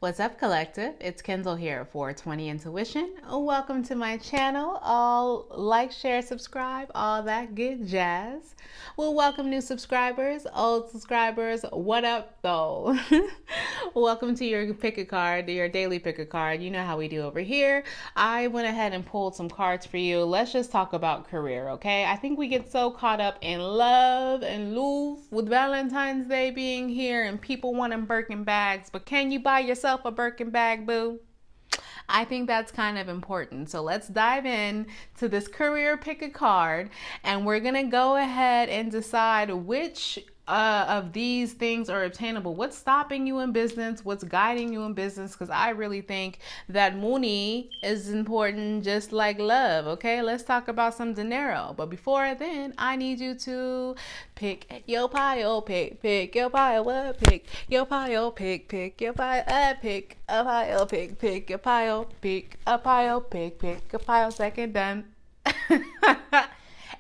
What's up, collective? It's Kendall here for 20 Intuition. Welcome to my channel. All like, share, subscribe, all that good jazz. We'll welcome new subscribers, old subscribers. What up, though? Welcome to your pick a card, your daily pick a card. You know how we do over here. I went ahead and pulled some cards for you. Let's just talk about career, okay? I think we get so caught up in love and love with Valentine's Day being here and people wanting Birkin bags, but can you buy yourself a Birkin bag, boo? I think that's kind of important. So let's dive in to this career pick a card, and we're gonna go ahead and decide which of these things are obtainable. What's stopping you in business? What's guiding you in business? Because I really think that money is important, just like love. Okay, let's talk about some dinero. But before then, I need you to pick your pile, pick your pile up, pick your pile, pick your pile up, pick a pile, pick your pile, pick a pile, pick a pile. Second done.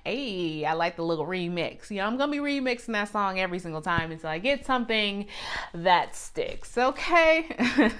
Hey, I like the little remix. You know, I'm going to be remixing that song every single time until I get something that sticks, okay?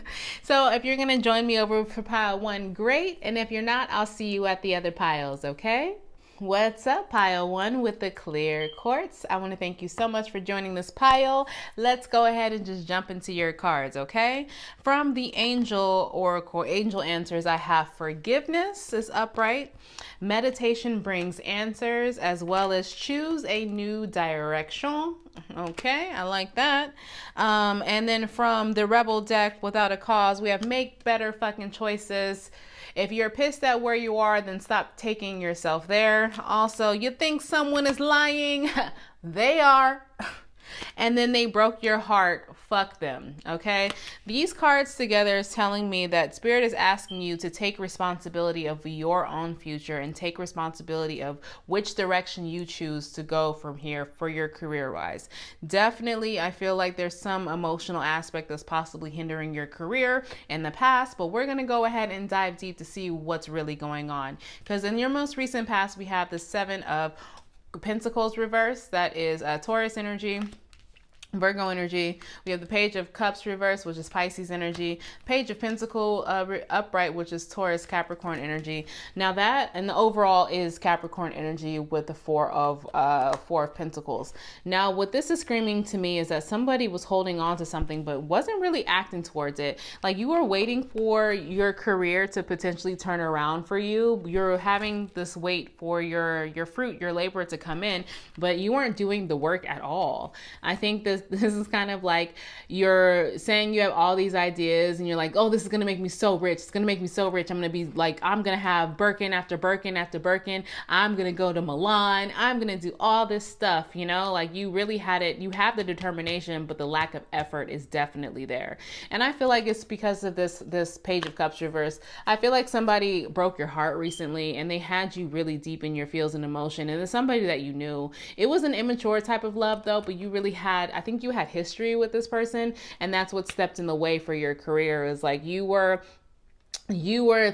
So if you're going to join me over for pile one, great. And if you're not, I'll see you at the other piles, okay? What's up, pile one with the clear quartz? I want to thank you so much for joining this pile. Let's go ahead and just jump into your cards, okay? From the Angel Oracle, Angel Answers, I have forgiveness is upright. Meditation brings answers, as well as choose a new direction. Okay, I like that. And then from the Rebel deck, without a cause, we have make better fucking choices. If you're pissed at where you are, then stop taking yourself there. Also, you think someone is lying? They are. And then they broke your heart. Fuck them. Okay. These cards together is telling me that Spirit is asking you to take responsibility of your own future and take responsibility of which direction you choose to go from here for your career wise. Definitely, I feel like there's some emotional aspect that's possibly hindering your career in the past, but we're going to go ahead and dive deep to see what's really going on. Because in your most recent past, we have the Seven of Pentacles reverse. That is Taurus energy, Virgo energy. We have the Page of Cups reverse, which is Pisces energy. Page of Pentacle upright, which is Taurus Capricorn energy. Now that and the overall is Capricorn energy with the Four of Pentacles. Now what this is screaming to me is that somebody was holding on to something but wasn't really acting towards it. Like you were waiting for your career to potentially turn around for you. You're having this wait for your fruit, your labor to come in, but you weren't doing the work at all. I think this is kind of like you're saying you have all these ideas and you're like, oh, this is going to make me so rich. It's going to make me so rich. I'm going to be like, I'm going to have Birkin after Birkin after Birkin. I'm going to go to Milan. I'm going to do all this stuff, you know, like you really had it. You have the determination, but the lack of effort is definitely there. And I feel like it's because of this Page of Cups reverse. I feel like somebody broke your heart recently and they had you really deep in your feels and emotion. And it's somebody that you knew. It was an immature type of love though, but you really had, I think you had history with this person, and that's what stepped in the way for your career. Is like you were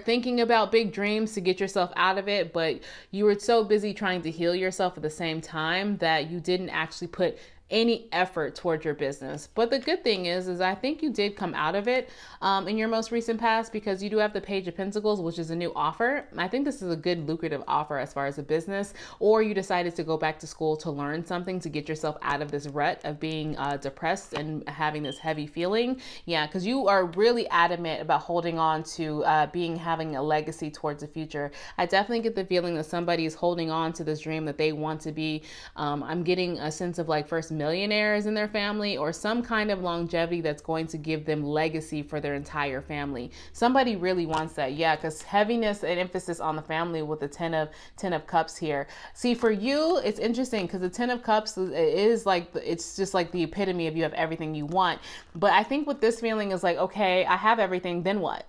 thinking about big dreams to get yourself out of it, but you were so busy trying to heal yourself at the same time that you didn't actually put any effort towards your business. But the good thing is I think you did come out of it in your most recent past, because you do have the Page of Pentacles, which is a new offer. I think this is a good lucrative offer as far as a business, or you decided to go back to school to learn something to get yourself out of this rut of being depressed and having this heavy feeling. Yeah, because you are really adamant about holding on to having a legacy towards the future. I definitely get the feeling that somebody is holding on to this dream that they want to be. I'm getting a sense of like first millionaires in their family, or some kind of longevity that's going to give them legacy for their entire family. Somebody really wants that. Yeah, because heaviness and emphasis on the family with the ten of Cups here. See, for you, it's interesting because the Ten of Cups is like, it's just like the epitome of you have everything you want. But I think what this feeling is like, okay, I have everything, then what?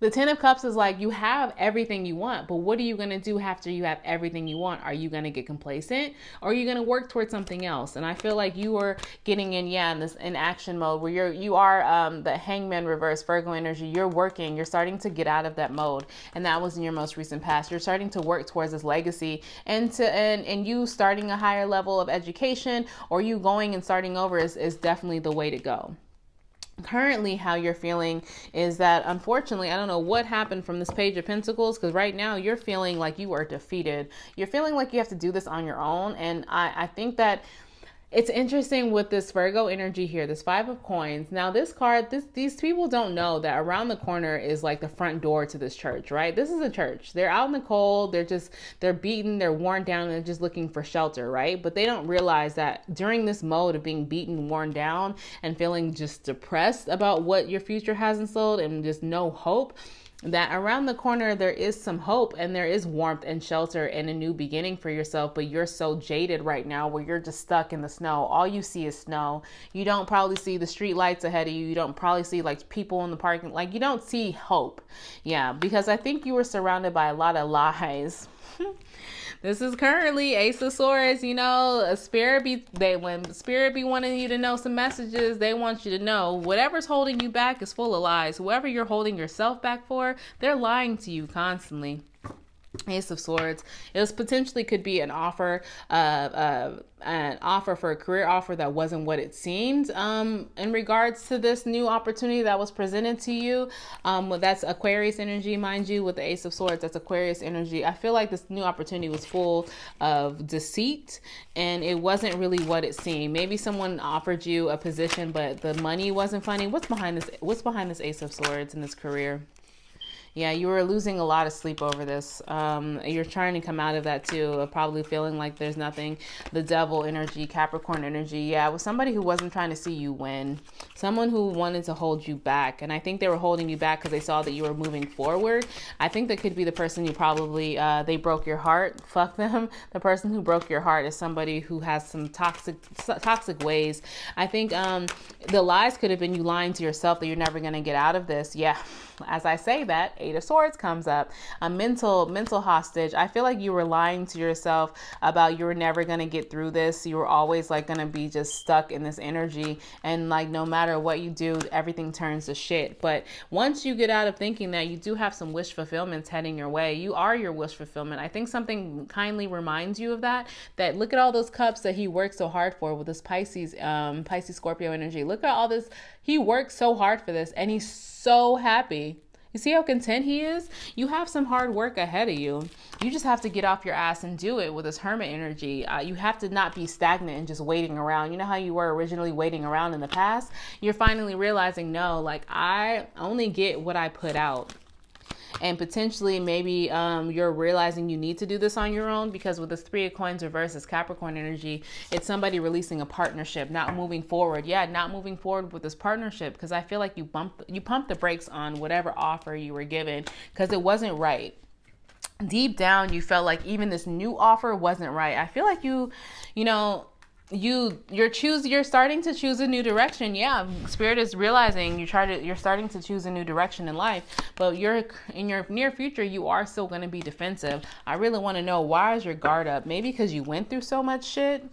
The Ten of Cups is like, you have everything you want, but what are you going to do after you have everything you want? Are you going to get complacent, or are you going to work towards something else? And I feel like you are getting in action mode where you are the Hangman reverse, Virgo energy. You're working, you're starting to get out of that mode. And that was in your most recent past. You're starting to work towards this legacy, and you starting a higher level of education, or you going and starting over is definitely the way to go. currently how you're feeling is that, unfortunately, I don't know what happened from this Page of Pentacles, because right now you're feeling like you are defeated. You're feeling like you have to do this on your own. And I think that it's interesting with this Virgo energy here, this Five of Coins. Now this card, these people don't know that around the corner is like the front door to this church, right? This is a church. They're out in the cold. They're beaten. They're worn down. And they're just looking for shelter, right? But they don't realize that during this mode of being beaten, worn down, and feeling just depressed about what your future has in store and just no hope, that around the corner there is some hope and there is warmth and shelter and a new beginning for yourself. But you're so jaded right now where you're just stuck in the snow. All you see is snow. You don't probably see the street lights ahead of you. You don't probably see like people in the parking, like you don't see hope. Yeah, because I think you were surrounded by a lot of lies. This is currently Ace of Swords. You know, when spirit be wanting you to know some messages, they want you to know whatever's holding you back is full of lies. Whoever you're holding yourself back for, they're lying to you constantly. Ace of Swords. It was potentially could be an offer for a career offer that wasn't what it seemed. In regards to this new opportunity that was presented to you, that's Aquarius energy, mind you, with the Ace of Swords. That's Aquarius energy. I feel like this new opportunity was full of deceit, and it wasn't really what it seemed. Maybe someone offered you a position, but the money wasn't funny. What's behind this? What's behind this Ace of Swords in this career? Yeah, you were losing a lot of sleep over this. You're trying to come out of that too, probably feeling like there's nothing. The Devil energy, Capricorn energy. Yeah, it was somebody who wasn't trying to see you win. Someone who wanted to hold you back. And I think they were holding you back because they saw that you were moving forward. I think that could be the person you probably, they broke your heart. Fuck them. The person who broke your heart is somebody who has some toxic ways. I think the lies could have been you lying to yourself that you're never going to get out of this. Yeah. As I say that, Eight of Swords comes up, a mental hostage. I feel like you were lying to yourself about you were never going to get through this. You were always like going to be just stuck in this energy. And like, no matter what you do, everything turns to shit. But once you get out of thinking that, you do have some wish fulfillments heading your way. You are your wish fulfillment. I think something kindly reminds you of that look at all those cups that he worked so hard for with this Pisces Scorpio energy. Look at all this. He worked so hard for this and he's so happy. You see how content he is? You have some hard work ahead of you. You just have to get off your ass and do it with this Hermit energy. You have to not be stagnant and just waiting around. You know how you were originally waiting around in the past? You're finally realizing, no, like I only get what I put out. And potentially maybe you're realizing you need to do this on your own, because with this Three of Coins reverse, this Capricorn energy, it's somebody releasing a partnership, not moving forward. Yeah, not moving forward with this partnership, because I feel like you pumped the brakes on whatever offer you were given because it wasn't right. Deep down, you felt like even this new offer wasn't right. I feel like you're starting to choose a new direction. Yeah, Spirit is realizing you're starting to choose a new direction in life, but in your near future, you are still going to be defensive. I really want to know, why is your guard up? Maybe because you went through so much shit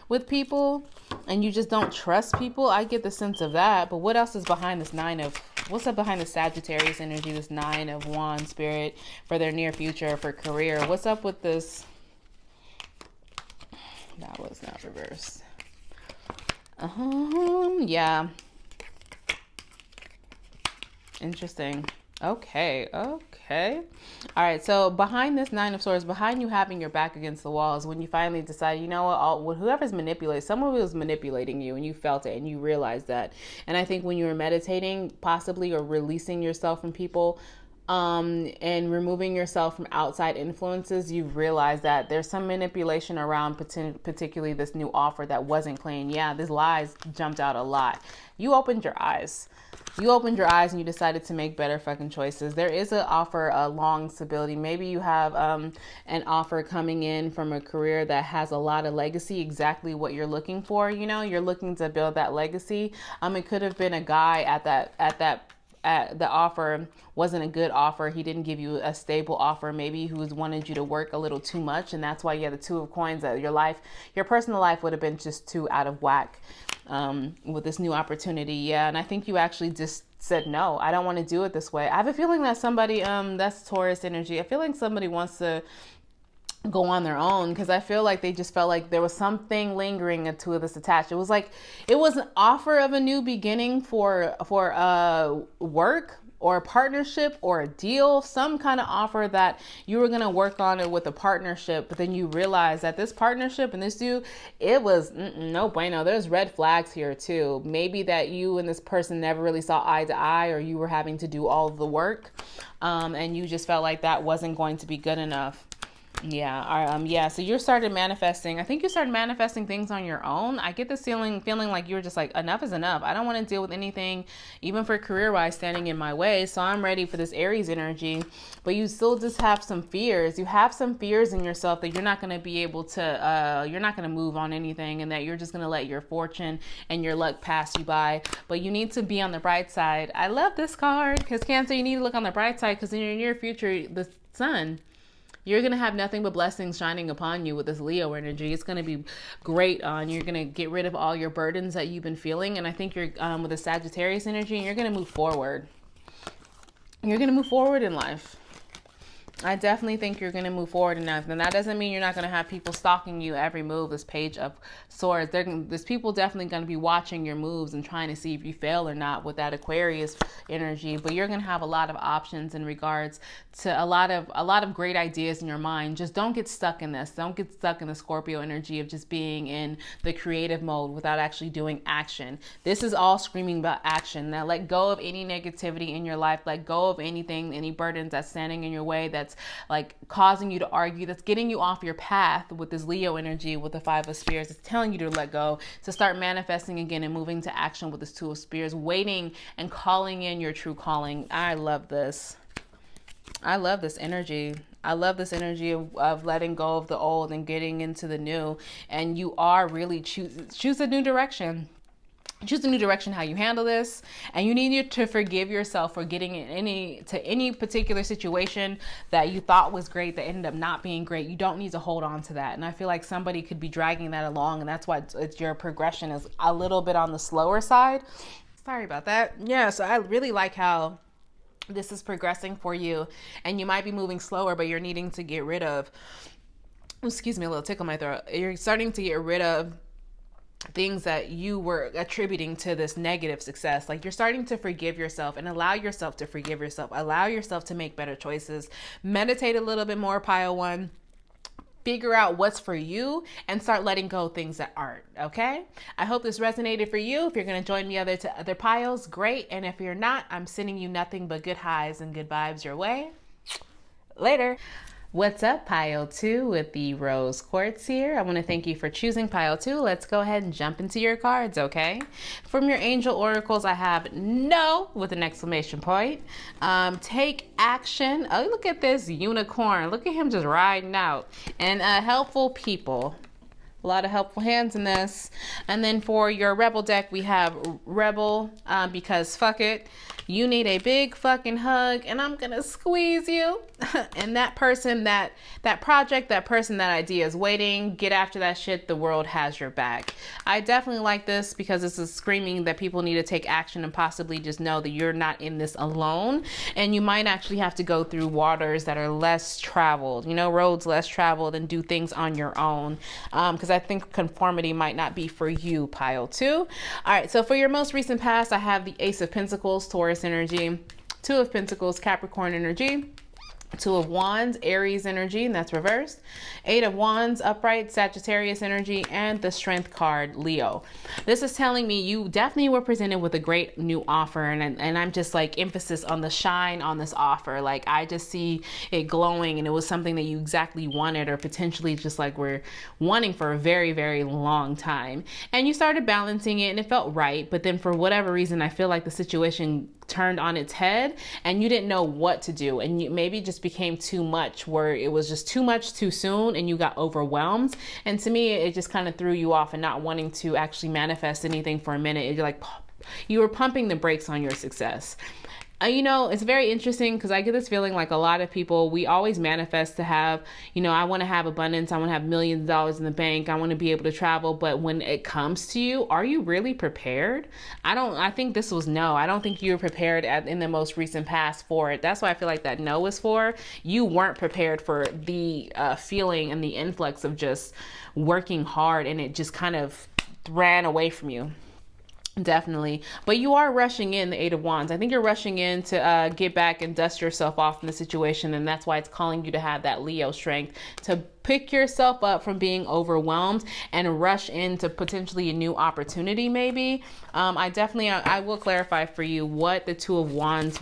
with people and you just don't trust people. I get the sense of that. But what else is behind this what's up behind the Sagittarius energy, this Nine of Wands, Spirit, for their near future, for career? What's up with this? That was not reversed. Yeah. Interesting. Okay. All right. So behind this Nine of Swords, behind you having your back against the wall, is when you finally decide, you know what, whoever's manipulating, someone was manipulating you and you felt it and you realized that. And I think when you were meditating, possibly, or releasing yourself from people, and removing yourself from outside influences, you've realized that there's some manipulation around particularly this new offer that wasn't clean. Yeah, these lies jumped out a lot. You opened your eyes. And you decided to make better fucking choices. There is an offer, a long stability. Maybe you have an offer coming in from a career that has a lot of legacy, exactly what you're looking for. You know, you're looking to build that legacy. It could have been a guy the offer wasn't a good offer. He didn't give you a stable offer. Maybe he wanted you to work a little too much, and that's why you had the Two of Coins. That your personal life would have been just too out of whack with this new opportunity. Yeah, and I think you actually just said, no, I don't want to do it this way. I have a feeling that somebody, that's Taurus energy. I feel like somebody wants to go on their own, because I feel like they just felt like there was something lingering to this attached. It was like it was an offer of a new beginning for work or a partnership or a deal, some kind of offer that you were going to work on it with a partnership, but then you realize that this partnership and this dude, it was no bueno. There's red flags here too. Maybe that you and this person never really saw eye to eye, or you were having to do all of the work, and you just felt like that wasn't going to be good enough. Yeah. So you started manifesting. I think you started manifesting things on your own. I get this feeling like you were just like, enough is enough. I don't want to deal with anything, even for career-wise, standing in my way. So I'm ready for this Aries energy. But you still just have some fears. You have some fears in yourself that you're not going to be able to, you're not going to move on anything, and that you're just going to let your fortune and your luck pass you by. But you need to be on the bright side. I love this card, because Cancer, you need to look on the bright side, because in your near future, the sun, you're going to have nothing but blessings shining upon you with this Leo energy. It's going to be great. You're going to get rid of all your burdens that you've been feeling. And I think you're with the Sagittarius energy, and you're going to move forward. You're going to move forward in life. I definitely think you're going to move forward enough. And that doesn't mean you're not going to have people stalking you every move. This Page of Swords, there's people definitely going to be watching your moves and trying to see if you fail or not with that Aquarius energy. But you're going to have a lot of options in regards to a lot of great ideas in your mind. Just don't get stuck in this. Don't get stuck in the Scorpio energy of just being in the creative mode without actually doing action. This is all screaming about action. Now let go of any negativity in your life. Let go of anything, any burdens that's standing in your way, that's like causing you to argue, that's getting you off your path with this Leo energy, with the Five of Spears. It's telling you to let go, to start manifesting again and moving to action with this Two of Spears, waiting and calling in your true calling. I love this. I love this energy. I love this energy of letting go of the old and getting into the new. And you are really choose a new direction. Choose a new direction how you handle this, and you need to forgive yourself for getting into any particular situation that you thought was great that ended up not being great. You don't need to hold on to that, and I feel like somebody could be dragging that along, and that's why your progression is a little bit on the slower side. Sorry about that. Yeah, so I really like how this is progressing for you, and you might be moving slower, but you're needing to get rid of, excuse me, a little tickle in my throat. You're starting to get rid of things that you were attributing to this negative success. Like, you're starting to forgive yourself and allow yourself to forgive yourself. Allow yourself to make better choices. Meditate a little bit more, Pile 1. Figure out what's for you and start letting go of things that aren't. Okay. I hope this resonated for you. If you're going to join me other piles, great. And if you're not, I'm sending you nothing but good highs and good vibes your way. Later. What's up, Pile 2 with the Rose Quartz here. I want to thank you for choosing Pile 2. Let's go ahead and jump into your cards, okay? From your angel oracles, I have no with an exclamation point. Take action. Oh, look at this unicorn. Look at him just riding out. And helpful people. A lot of helpful hands in this. And then for your Rebel deck, we have Rebel, because fuck it. You need a big fucking hug, and I'm gonna squeeze you. And that person, that project, that person, that idea is waiting. Get after that shit. The world has your back. I definitely like this because this is screaming that people need to take action and possibly just know that you're not in this alone. And you might actually have to go through waters that are less traveled, roads less traveled, and do things on your own. Because I think conformity might not be for you, Pile 2. All right, so for your most recent past, I have the Ace of Pentacles, Taurus energy, Two of Pentacles, Capricorn energy, Two of Wands, Aries energy, and that's reversed. Eight of Wands, upright, Sagittarius energy, and the Strength card, Leo. This is telling me you definitely were presented with a great new offer, and I'm just like emphasis on the shine on this offer. Like, I just see it glowing, and it was something that you exactly wanted, or potentially just like we're wanting for a very, very long time. And you started balancing it, and it felt right. But then for whatever reason, I feel like the situation turned on its head, and you didn't know what to do, and you maybe just became too much, where it was just too much too soon, and you got overwhelmed. And to me, it just kind of threw you off and not wanting to actually manifest anything for a minute. You're like, you were pumping the brakes on your success. You know, it's very interesting because I get this feeling like a lot of people, we always manifest to have, you know, I want to have abundance. I want to have millions of dollars in the bank. I want to be able to travel. But when it comes to you, are you really prepared? I think this was no. I don't think you were prepared in the most recent past for it. That's why I feel like that no is for. You weren't prepared for the feeling and the influx of just working hard, and it just kind of ran away from you. Definitely. But you are rushing in the Eight of Wands. I think you're rushing in to get back and dust yourself off in the situation. And that's why it's calling you to have that Leo strength to pick yourself up from being overwhelmed and rush into potentially a new opportunity. Maybe I will clarify for you what the Two of Wands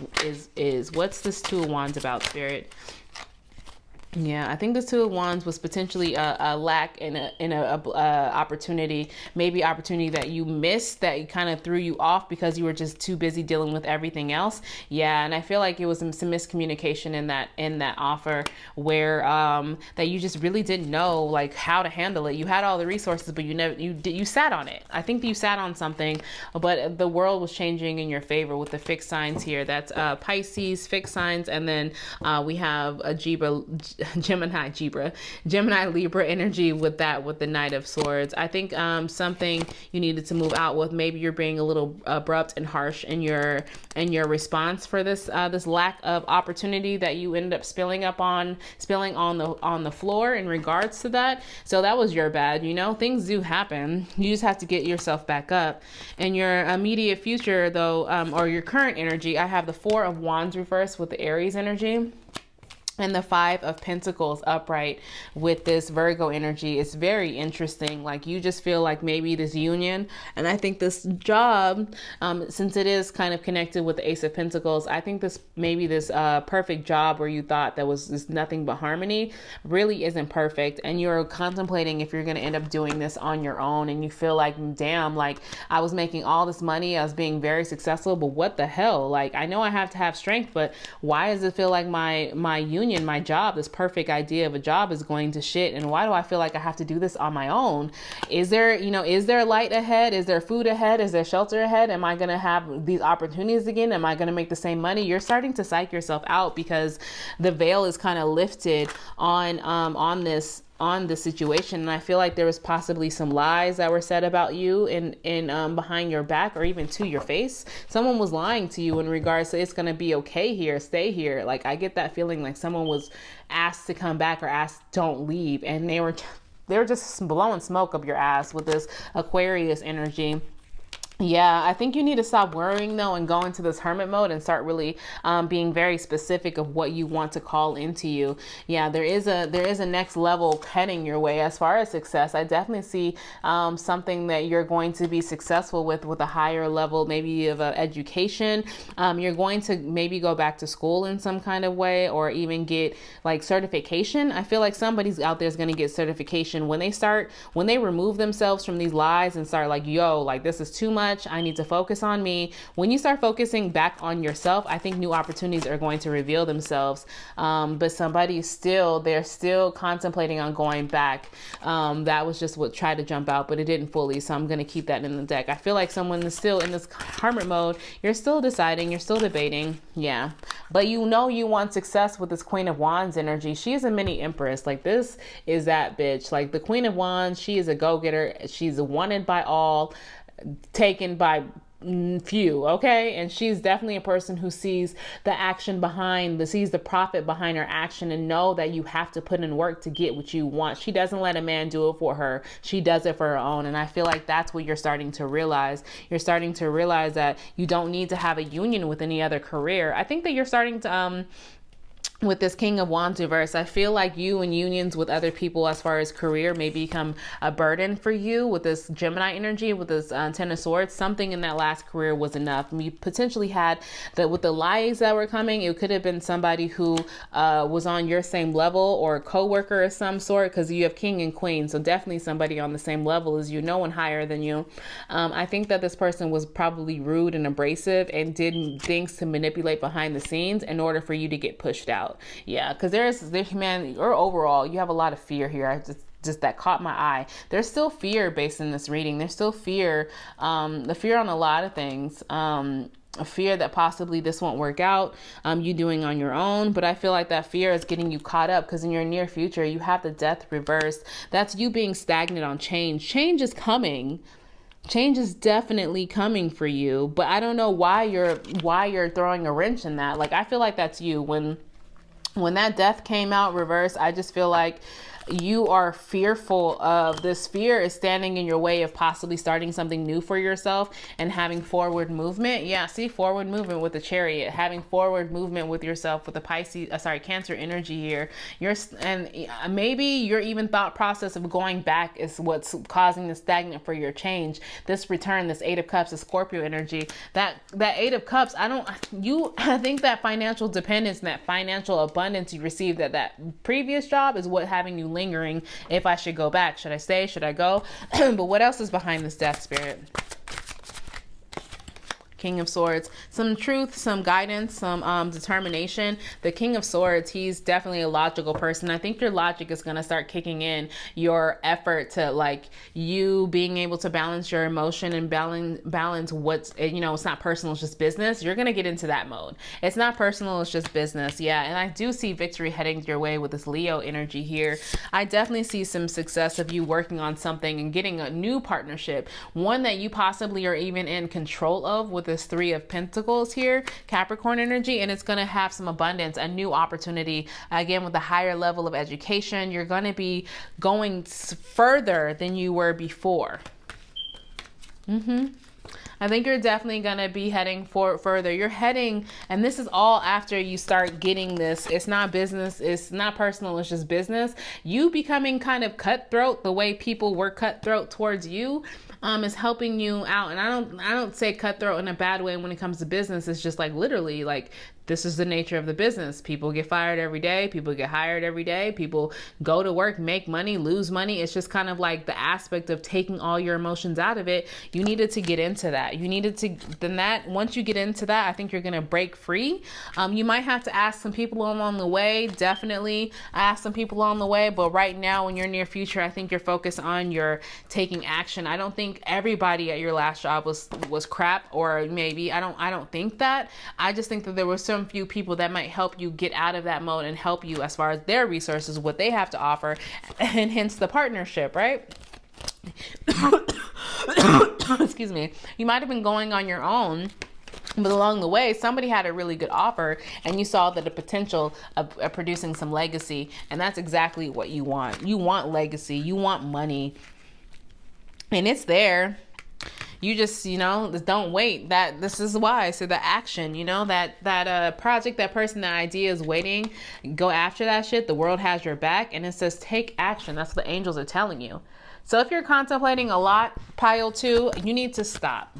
is. What's this Two of Wands about, Spirit? Yeah, I think the Two of Wands was potentially a lack in a opportunity, maybe opportunity that you missed, that kind of threw you off because you were just too busy dealing with everything else. Yeah, and I feel like it was some miscommunication in that offer where that you just really didn't know like how to handle it. You had all the resources, but you sat on it. I think that you sat on something, but the world was changing in your favor with the fixed signs here. That's Pisces fixed signs, and then we have a Gemini Libra energy with the Knight of Swords. I think something you needed to move out with. Maybe you're being a little abrupt and harsh in your response for this lack of opportunity that you ended up spilling on the floor in regards to that. So that was your bad. You know, things do happen. You just have to get yourself back up. And your immediate future though, or your current energy, I have the Four of Wands reversed with the Aries energy, and the Five of Pentacles upright with this Virgo energy. Is very interesting. Like you just feel like maybe this union, and I think this job, since it is kind of connected with the Ace of Pentacles, I think this perfect job where you thought that was just nothing but harmony really isn't perfect, and you're contemplating if you're going to end up doing this on your own, and you feel like, damn, like I was making all this money, I was being very successful, but what the hell? Like I know I have to have strength, but why does it feel like my union, my job, this perfect idea of a job is going to shit, and why do I feel like I have to do this on my own? Is there light ahead? Is there food ahead? Is there shelter ahead? Am I going to have these opportunities again? Am I going to make the same money? You're starting to psych yourself out because the veil is kind of lifted on the situation, and I feel like there was possibly some lies that were said about you in behind your back, or even to your face. Someone was lying to you in regards to it's gonna be okay here, stay here. Like I get that feeling like someone was asked to come back or asked don't leave, and they were just blowing smoke up your ass with this Aquarius energy. Yeah, I think you need to stop worrying though and go into this hermit mode and start really being very specific of what you want to call into you. Yeah, there is a next level heading your way as far as success. I definitely see something that you're going to be successful with a higher level, maybe of education. You're going to maybe go back to school in some kind of way, or even get like certification. I feel like somebody's out there is going to get certification when they remove themselves from these lies and start like, yo, like this is too much. I need to focus on me. When you start focusing back on yourself, I think new opportunities are going to reveal themselves. But they're still contemplating on going back. That was just what tried to jump out, but it didn't fully. So I'm going to keep that in the deck. I feel like someone is still in this hermit mode. You're still deciding, you're still debating. Yeah. But you know you want success with this Queen of Wands energy. She is a mini empress. Like this is that bitch. Like the Queen of Wands, she is a go-getter. She's wanted by all, taken by few, okay? And she's definitely a person who sees the profit behind her action, and know that you have to put in work to get what you want. She doesn't let a man do it for her. She does it for her own. And I feel like that's what you're starting to realize. You're starting to realize that you don't need to have a union with any other career. I think that you're starting to with this King of Wands reverse, I feel like you and unions with other people as far as career may become a burden for you with this Gemini energy, with this Ten of Swords. Something in that last career was enough. You potentially had that with the lies that were coming. It could have been somebody who was on your same level, or a co-worker of some sort, because you have King and Queen. So definitely somebody on the same level as you, no one higher than you. I think that this person was probably rude and abrasive and did things to manipulate behind the scenes in order for you to get pushed out. Yeah, because there's man, or overall, you have a lot of fear here. I just that caught my eye. There's still fear based in this reading. There's still fear, the fear on a lot of things. a fear that possibly this won't work out, you doing on your own. But I feel like that fear is getting you caught up, because in your near future, you have the death reversed. That's you being stagnant on change. Change is coming. Change is definitely coming for you, but I don't know why you're throwing a wrench in that. Like, I feel like that's you. When that death came out reversed, I just feel like you are fearful of this. Fear is standing in your way of possibly starting something new for yourself and having forward movement. Yeah, see, forward movement with the Chariot, having forward movement with yourself with the Pisces, Cancer energy here. And maybe your even thought process of going back is what's causing the stagnant for your change. This return, this Eight of Cups, the Scorpio energy, that Eight of Cups, I think that financial dependence and that financial abundance you received at that previous job is what having you lingering. If I should go back, should I stay, should I go? But what else is behind this death spirit? King of Swords, some truth, some guidance, some determination. The King of Swords, he's definitely a logical person. I think your logic is going to start kicking in. Your effort to, like, you being able to balance your emotion and balance what's, it's not personal, it's just business. You're going to get into that mode. It's not personal, it's just business. Yeah, and I do see victory heading your way with this Leo energy here. I definitely see some success of you working on something and getting a new partnership, one that you possibly are even in control of, with this Three of Pentacles here, Capricorn energy, and it's going to have some abundance, a new opportunity. Again, with a higher level of education, you're going to be going further than you were before. I think you're definitely going to be heading further. You're heading, and this is all after you start getting this. It's not business. It's not personal. It's just business. You becoming kind of cutthroat, the way people were cutthroat towards you, is helping you out. And I don't say cutthroat in a bad way when it comes to business. It's just like literally, like, this is the nature of the business. People get fired every day. People get hired every day. People go to work, make money, lose money. It's just kind of like the aspect of taking all your emotions out of it. You needed to get into that. Once you get into that, I think you're going to break free. You might have to ask some people along the way. Definitely ask some people along the way. But right now, in your near future, I think you're focused on your taking action. I don't think everybody at your last job was crap, or maybe I don't think that. I just think that there was some few people that might help you get out of that mode and help you as far as their resources, what they have to offer, and hence the partnership, right? Excuse me. You might have been going on your own, but along the way, somebody had a really good offer and you saw the potential of producing some legacy. And that's exactly what you want. You want legacy. You want money. And it's there. You just, don't wait. This is why. So the action, that project, that person, that idea is waiting. Go after that shit. The world has your back. And it says take action. That's what the angels are telling you. So if you're contemplating a lot, pile 2, you need to stop.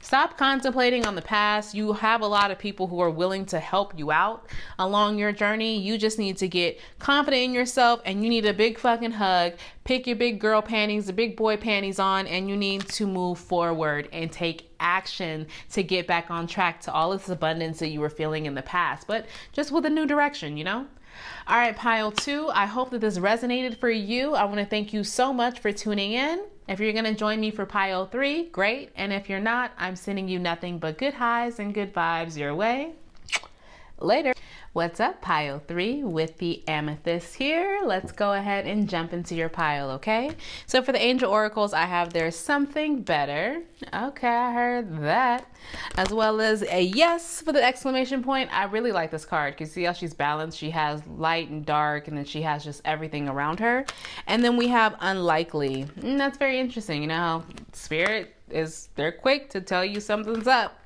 Stop contemplating on the past. You have a lot of people who are willing to help you out along your journey. You just need to get confident in yourself, and you need a big fucking hug. Pick your big girl panties, the big boy panties on, and you need to move forward and take action to get back on track to all this abundance that you were feeling in the past, but just with a new direction, All right, pile 2, I hope that this resonated for you. I want to thank you so much for tuning in. If you're going to join me for pile 3, great. And if you're not, I'm sending you nothing but good highs and good vibes your way. Later. What's up, pile 3 with the amethyst here? Let's go ahead and jump into your pile, okay? So for the angel oracles, I have there's something better. Okay, I heard that. As well as a yes for the exclamation point. I really like this card because see how she's balanced. She has light and dark, and then she has just everything around her. And then we have unlikely. And that's very interesting. You know how spirit they're quick to tell you something's up.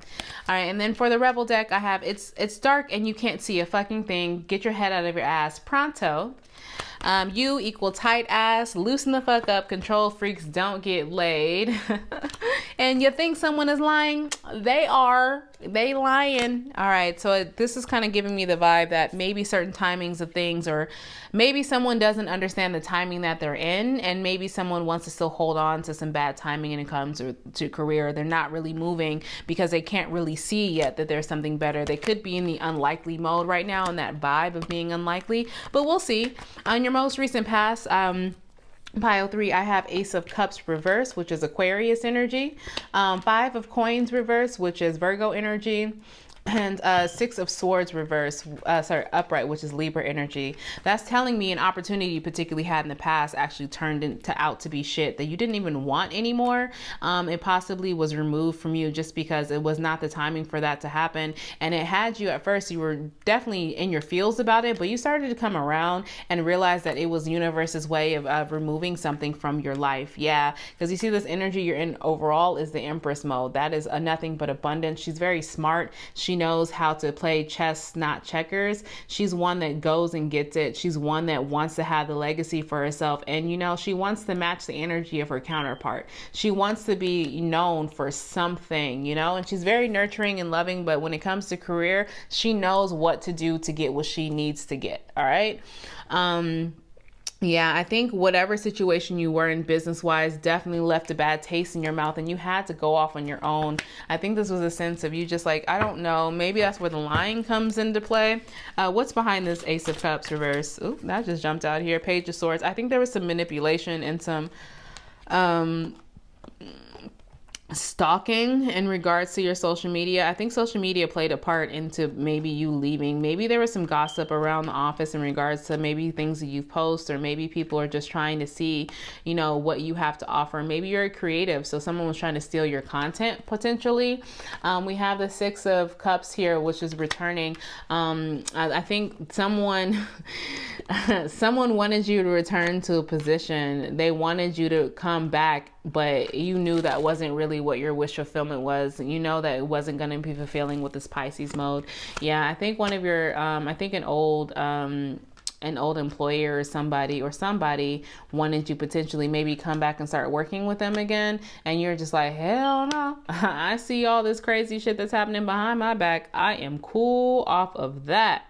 All right, and then for the rebel deck, I have it's dark and you can't see a fucking thing. Get your head out of your ass pronto. You equal tight ass, loosen the fuck up, control freaks don't get laid. And you think someone is lying? They lying. All right, so this is kind of giving me the vibe that maybe certain timings of things, or maybe someone doesn't understand the timing that they're in, and maybe someone wants to still hold on to some bad timing when it comes to career. They're not really moving because they can't really see yet that there's something better. They could be in the unlikely mode right now, and that vibe of being unlikely, but we'll see. On your most recent past, Pile 3, I have Ace of Cups reverse, which is Aquarius energy. 5 of Coins reverse, which is Virgo energy. And 6 of Swords reverse, upright, which is Libra energy. That's telling me an opportunity you particularly had in the past actually turned out to be shit that you didn't even want anymore. It possibly was removed from you just because it was not the timing for that to happen. And it had you at first, you were definitely in your feels about it, but you started to come around and realize that it was the universe's way of removing something from your life. Yeah, because you see this energy you're in overall is the Empress mode. That is a nothing but abundance. She's very smart. She knows how to play chess, not checkers. She's one that goes and gets it. She's one that wants to have the legacy for herself. And, you know, she wants to match the energy of her counterpart. She wants to be known for something, you know, and she's very nurturing and loving. But when it comes to career, she knows what to do to get what she needs to get. All right. Yeah, I think whatever situation you were in business-wise definitely left a bad taste in your mouth and you had to go off on your own. I think this was a sense of you just like, I don't know, maybe that's where the lying comes into play. What's behind this Ace of Cups reverse? Ooh, that just jumped out here. Page of Swords. I think there was some manipulation and some stalking in regards to your social media. I think social media played a part into maybe you leaving. Maybe there was some gossip around the office in regards to maybe things that you've posted, or maybe people are just trying to see, you know, what you have to offer. Maybe you're a creative, so someone was trying to steal your content potentially. We have the Six of Cups here, which is returning. I think someone wanted you to return to a position. They wanted you to come back, but you knew that wasn't really what your wish fulfillment was. You know that it wasn't going to be fulfilling with this Pisces mode. Yeah, I think one of your, I think an old employer or somebody wanted you potentially maybe come back and start working with them again. And you're just like, hell no, I see all this crazy shit that's happening behind my back. I am cool off of that.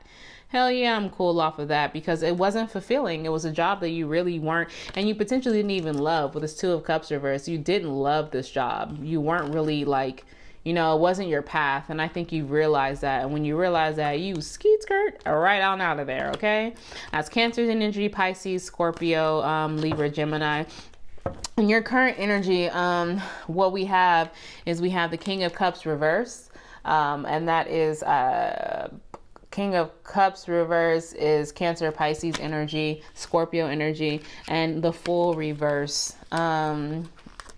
Hell yeah, I'm cool off of that because it wasn't fulfilling. It was a job that you really weren't, and you potentially didn't even love. With this Two of Cups reverse, you didn't love this job. You weren't really like, you know, it wasn't your path. And I think you realized that. And when you realize that, you skeet skirt right on out of there, okay? That's Cancer's energy, Pisces, Scorpio, Libra, Gemini. In your current energy, what we have is we have the King of Cups reverse, and that is King of Cups reverse is Cancer, Pisces energy, Scorpio energy, and the Fool reverse,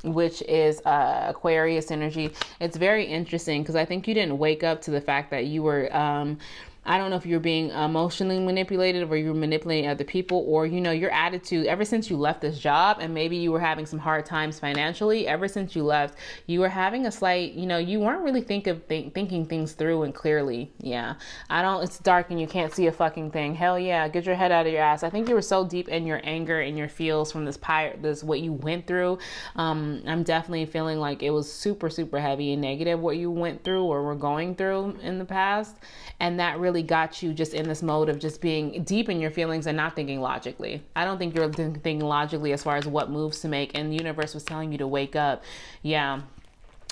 which is Aquarius energy. It's very interesting because I think you didn't wake up to the fact that you were I don't know if you're being emotionally manipulated or you're manipulating other people, or, you know, your attitude ever since you left this job, and maybe you were having some hard times financially. Ever since you left, you were having a slight, you know, you weren't really thinking things through and clearly. Yeah, it's dark and you can't see a fucking thing. Hell yeah, get your head out of your ass. I think you were so deep in your anger and your feels from this what you went through. I'm definitely feeling like it was super, super heavy and negative what you went through or were going through in the past. And that really got you just in this mode of just being deep in your feelings and not thinking logically. I don't think you're thinking logically as far as what moves to make, and the universe was telling you to wake up. Yeah,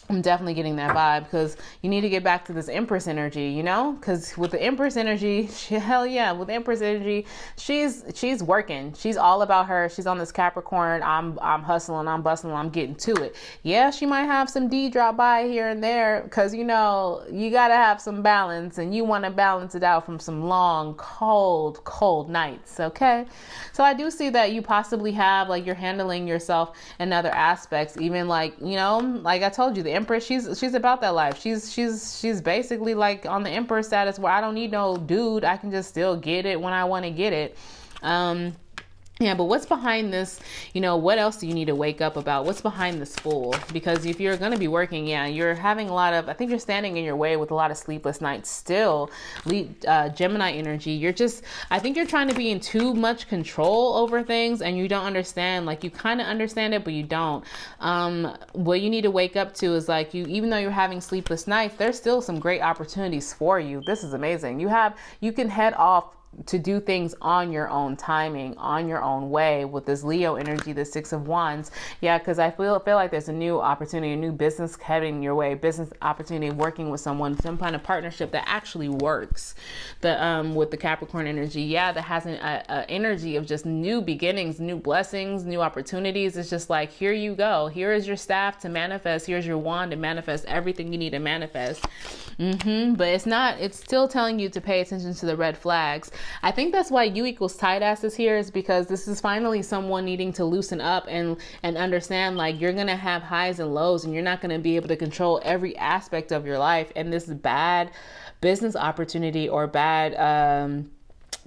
I'm definitely getting that vibe because you need to get back to this Empress energy, you know, because with the Empress energy, hell yeah, with Empress energy, she's working. She's all about her. She's on this Capricorn. I'm hustling, I'm bustling, I'm getting to it. Yeah, she might have some D drop by here and there because, you know, you got to have some balance and you want to balance it out from some long, cold nights. Okay. So I do see that you possibly have, like, you're handling yourself in other aspects, even like, you know, like I told you, the Empress, she's about that life. She's basically like on the Emperor status where I don't need no dude. I can just still get it when I want to get it. Yeah, but what's behind this? You know, what else do you need to wake up about? What's behind this Fool? Because if you're going to be working, yeah, you're having a lot of, I think you're standing in your way with a lot of sleepless nights still. Gemini energy, I think you're trying to be in too much control over things and you don't understand. Like, you kind of understand it, but you don't. What you need to wake up to is like, even though you're having sleepless nights, there's still some great opportunities for you. This is amazing. You can head off to do things on your own timing, on your own way with this Leo energy, the Six of Wands. Yeah, because I feel like there's a new opportunity, a new business heading your way, business opportunity, working with someone, some kind of partnership that actually works. With the Capricorn energy, yeah, that has an energy of just new beginnings, new blessings, new opportunities. It's just like, here you go. Here is your staff to manifest. Here's your wand to manifest everything you need to manifest. But it's still telling you to pay attention to the red flags. I think that's why U equals tight ass is here, is because this is finally someone needing to loosen up and understand, like, you're going to have highs and lows, and you're not going to be able to control every aspect of your life. And this bad business opportunity or bad,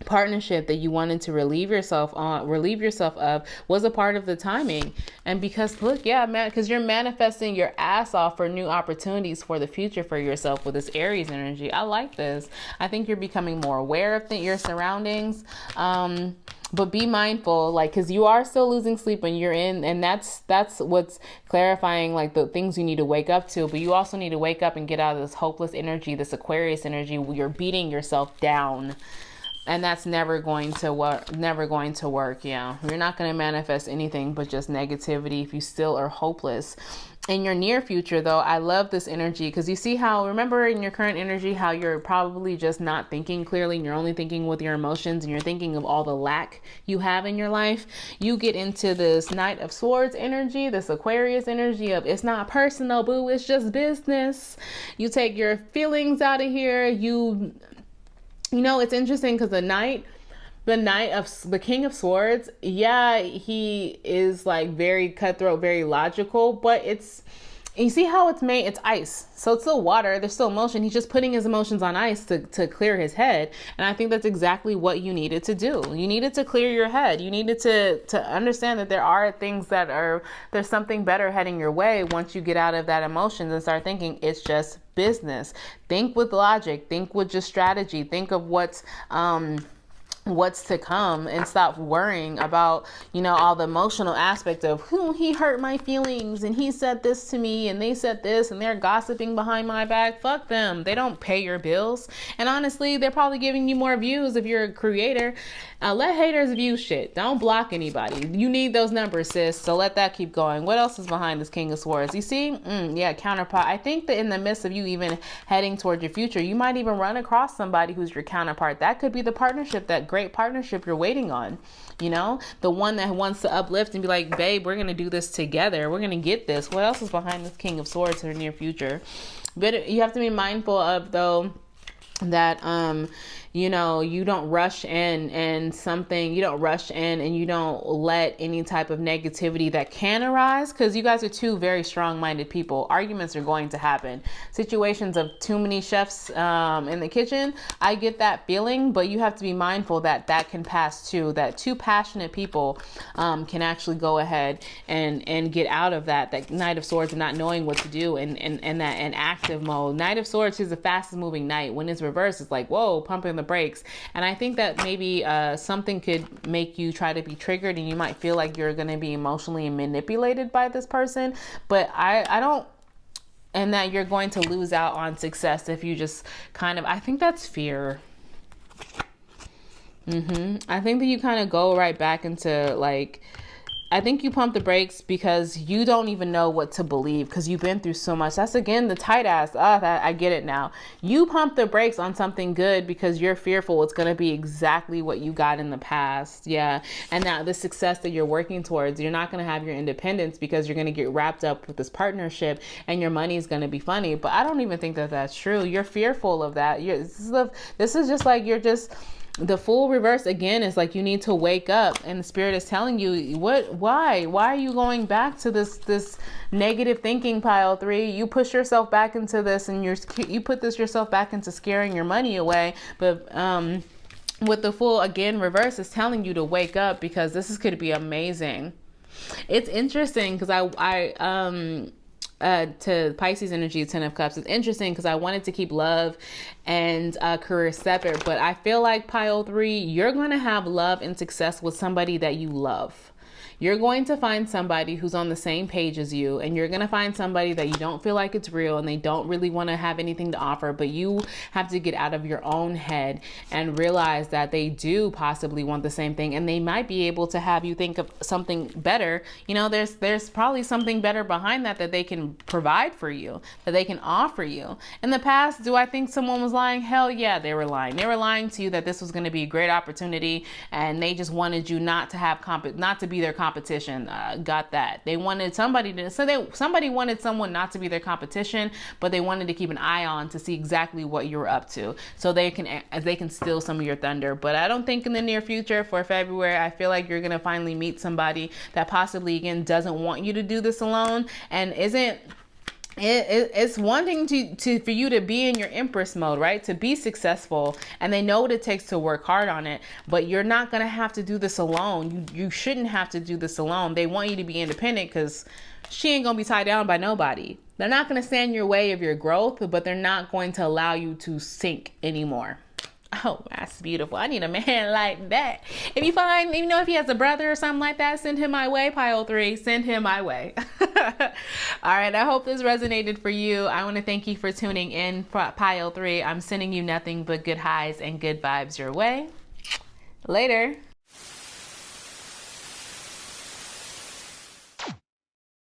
partnership that you wanted to relieve yourself of was a part of the timing. And because look, yeah, man, because you're manifesting your ass off for new opportunities for the future for yourself with this Aries energy. I like this. I think you're becoming more aware of your surroundings. But be mindful, like, because you are still losing sleep when you're in, and that's what's clarifying, like, the things you need to wake up to. But you also need to wake up and get out of this hopeless energy, this Aquarius energy, where you're beating yourself down. And that's never going to work. Yeah, you're not going to manifest anything but just negativity if you still are hopeless. In your near future, though, I love this energy, because you see how, remember in your current energy, how you're probably just not thinking clearly, and you're only thinking with your emotions, and you're thinking of all the lack you have in your life. You get into this Knight of Swords energy, this Aquarius energy of, it's not personal, boo, it's just business. You take your feelings out of here. You know, it's interesting because the King of Swords, yeah, he is like very cutthroat, very logical, but you see how it's made? It's ice. So it's still water. There's still emotion. He's just putting his emotions on ice to clear his head. And I think that's exactly what you needed to do. You needed to clear your head. You needed to understand that there are things there's something better heading your way once you get out of that emotions and start thinking it's just business. Think with logic. Think with just strategy. Think of what's to come, and stop worrying about, all the emotional aspect of he hurt my feelings, and he said this to me, and they said this, and they're gossiping behind my back. Fuck them. They don't pay your bills. And honestly, they're probably giving you more views if you're a creator. Let haters view shit. Don't block anybody. You need those numbers, sis. So let that keep going. What else is behind this King of Swords? You see? Yeah, counterpart. I think that in the midst of you even heading toward your future, you might even run across somebody who's your counterpart. That could be the partnership, that great partnership you're waiting on. The one that wants to uplift and be like, babe, we're going to do this together. We're going to get this. What else is behind this King of Swords in the near future? But you have to be mindful of, though, that you don't rush in and you don't let any type of negativity that can arise, because you guys are two very strong-minded people. Arguments are going to happen. Situations of too many chefs in the kitchen, I get that feeling, but you have to be mindful that can pass too, that two passionate people can actually go ahead and get out of that Knight of Swords and not knowing what to do, and that in active mode. Knight of Swords is the fastest moving knight. When it's reversed, it's like, whoa, pumping the brakes. And I think that maybe something could make you try to be triggered, and you might feel like you're going to be emotionally manipulated by this person. But I don't, and that you're going to lose out on success if you just I think that's fear. I think that you kind of go right back into I think you pump the brakes because you don't even know what to believe, because you've been through so much. That's, again, the tight ass. I get it now. You pump the brakes on something good because you're fearful it's going to be exactly what you got in the past. Yeah. And now the success that you're working towards, you're not going to have your independence because you're going to get wrapped up with this partnership and your money is going to be funny. But I don't even think that that's true. You're fearful of that. This is just like, you're just... The full reverse again is like, you need to wake up, and the spirit is telling you why are you going back to this negative thinking, pile 3? You push yourself back into this, and you put this yourself back into scaring your money away. But with the full again reverse, is telling you to wake up, because this could be amazing. It's interesting because to Pisces energy, 10 of Cups. It's interesting because I wanted to keep love and career separate, but I feel like pile 3, you're going to have love and success with somebody that you love. You're going to find somebody who's on the same page as you, and you're going to find somebody that you don't feel like it's real and they don't really want to have anything to offer, but you have to get out of your own head and realize that they do possibly want the same thing, and they might be able to have you think of something better. You know, there's probably something better behind that they can provide for you, that they can offer you. In the past, do I think someone was lying? Hell yeah, they were lying. They were lying to you that this was going to be a great opportunity, and they just wanted you not to have not to be their competition. Got that? They wanted somebody to, somebody wanted someone not to be their competition, but they wanted to keep an eye on to see exactly what you're up to, so they can steal some of your thunder. But I don't think in the near future, for February, I feel like you're gonna finally meet somebody that possibly, again, doesn't want you to do this alone, and it's wanting for you to be in your empress mode, right? To be successful, and they know what it takes to work hard on it, but you're not gonna have to do this alone. You shouldn't have to do this alone. They want you to be independent because she ain't gonna be tied down by nobody. They're not gonna stand in your way of your growth, but they're not going to allow you to sink anymore. Oh, that's beautiful. I need a man like that. If you find, you know, if he has a brother or something like that, send him my way. Pile 3, send him my way. All right. I hope this resonated for you. I want to thank you for tuning in. Pile 3, I'm sending you nothing but good highs and good vibes your way. Later.